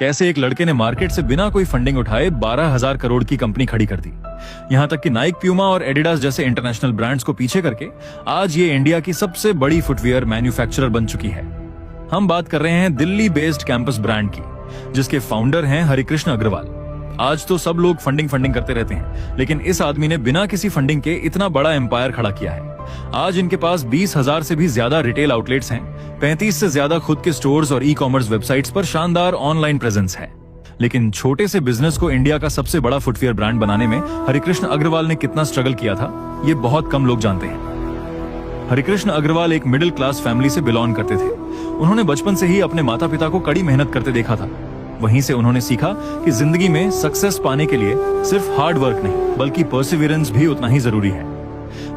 कैसे एक लड़के ने मार्केट से बिना कोई फंडिंग उठाए 12,000 करोड़ की कंपनी खड़ी कर दी। यहां तक कि नाइक, प्यूमा और एडिडास जैसे इंटरनेशनल ब्रांड्स को पीछे करके आज ये इंडिया की सबसे बड़ी फुटवियर मैन्युफैक्चरर बन चुकी है। हम बात कर रहे हैं दिल्ली बेस्ड कैंपस ब्रांड की, जिसके फाउंडर हैं हरिकृष्ण अग्रवाल। आज तो सब लोग फंडिंग करते रहते हैं, लेकिन इस आदमी ने बिना किसी फंडिंग के इतना बड़ा एम्पायर खड़ा किया है। आज इनके पास 20,000 से भी ज्यादा रिटेल आउटलेट्स हैं, 35 से ज्यादा खुद के स्टोर्स और ई-कॉमर्स वेबसाइट्स पर शानदार ऑनलाइन प्रेजेंस है। लेकिन छोटे से बिजनेस को इंडिया का सबसे बड़ा फुटवियर ब्रांड बनाने में हरिकृष्ण अग्रवाल ने कितना स्ट्रगल किया था, ये बहुत कम लोग जानते हैं। हरिकृष्ण अग्रवाल एक मिडिल क्लास फैमिली से बिलोंग करते थे। उन्होंने बचपन से ही अपने माता पिता को कड़ी मेहनत करते देखा था। वहीं से उन्होंने सीखा कि जिंदगी में सक्सेस पाने के लिए सिर्फ हार्ड वर्क नहीं, बल्कि परसिवियरेंस भी उतना ही जरूरी है।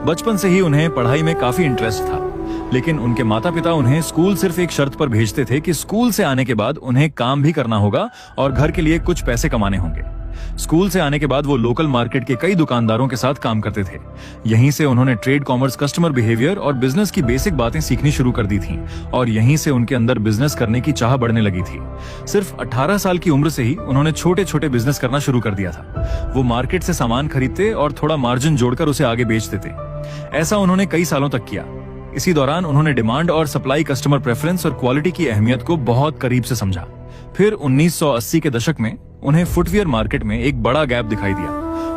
बचपन से ही उन्हें पढ़ाई में काफी इंटरेस्ट था, लेकिन उनके माता पिता उन्हें स्कूल सिर्फ एक शर्त पर भेजते थे कि स्कूल से आने के बाद उन्हें काम भी करना होगा और घर के लिए कुछ पैसे कमाने होंगे। स्कूल से आने के बाद वो लोकल मार्केट के कई दुकानदारों के साथ काम करते थे। यहीं से उन्होंने ट्रेड, कॉमर्स, कस्टमर बिहेवियर और बिजनेस की बेसिक बातें सीखनी शुरू कर दी थीं, और यहीं से उनके अंदर बिजनेस करने की चाह बढ़ने लगी थी। सिर्फ 18 साल की उम्र से ही उन्होंने छोटे छोटे बिजनेस करना शुरू कर दिया था। वो मार्केट से सामान खरीदते और थोड़ा मार्जिन जोड़कर उसे आगे बेच देते। ऐसा उन्होंने कई सालों तक किया। इसी दौरान उन्होंने डिमांड और सप्लाई, कस्टमर प्रेफरेंस और क्वालिटी की अहमियत को बहुत करीब से समझा। फिर 1980 के दशक में उन्हें फुटवियर मार्केट में एक बड़ा गैप दिखाई दिया।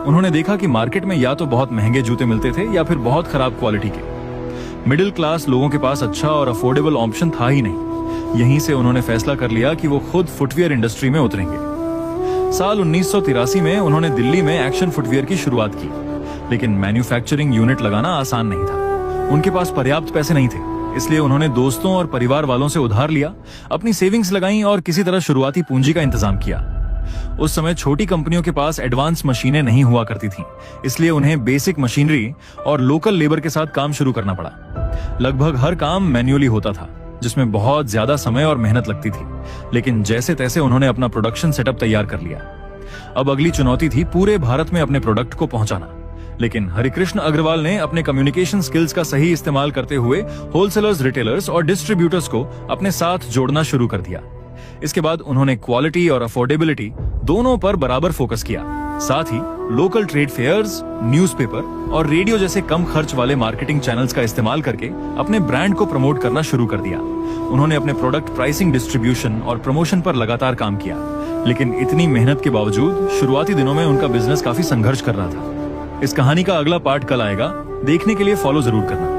उन्होंने देखा कि मार्केट में या तो बहुत महंगे जूते मिलते थे या फिर बहुत खराब क्वालिटी के। मिडिल क्लास लोगों के पास अच्छा और अफोर्डेबल ऑप्शन था ही नहीं। यहीं से उन्होंने फैसला कर लिया कि वो खुद फुटवियर इंडस्ट्री में उतरेंगे। साल 1983 में उन्होंने दिल्ली में एक्शन फुटवियर की शुरुआत की, लेकिन मैन्युफैक्चरिंग यूनिट लगाना आसान नहीं था। उनके पास पर्याप्त पैसे नहीं थे, इसलिए उन्होंने दोस्तों और परिवार वालों से उधार लिया, अपनी सेविंग्स लगाई और किसी तरह शुरुआती पूंजी का इंतजाम किया। उस समय छोटी कंपनियों के पास एडवांस मशीनें नहीं हुआ करती थीं, इसलिए उन्हें बेसिक मशीनरी और लोकल लेबर के साथ काम शुरू करना पड़ा। लगभग हर काम मैन्युअली होता था, जिसमें बहुत ज्यादा समय और मेहनत लगती थी, लेकिन जैसे तैसे उन्होंने अपना प्रोडक्शन सेटअप तैयार कर लिया। अब अगली चुनौती थी पूरे भारत में अपने प्रोडक्ट को पहुंचाना। लेकिन हरिकृष्ण अग्रवाल ने अपने कम्युनिकेशन स्किल्स का सही इस्तेमाल करते हुए होलसेलर्स, रिटेलर्स और डिस्ट्रीब्यूटर्स को अपने साथ जोड़ना शुरू कर दिया। इसके बाद उन्होंने क्वालिटी और अफोर्डेबिलिटी दोनों पर बराबर फोकस किया। साथ ही लोकल ट्रेड फेयर्स, न्यूज़पेपर और रेडियो जैसे कम खर्च वाले मार्केटिंग चैनल्स का इस्तेमाल करके अपने ब्रांड को प्रमोट करना शुरू कर दिया। उन्होंने अपने प्रोडक्ट प्राइसिंग, डिस्ट्रीब्यूशन और प्रमोशन पर लगातार काम किया। लेकिन इतनी मेहनत के बावजूद शुरुआती दिनों में उनका बिजनेस काफी संघर्ष कर रहा था। इस कहानी का अगला पार्ट कल आएगा, देखने के लिए फॉलो जरूर करना।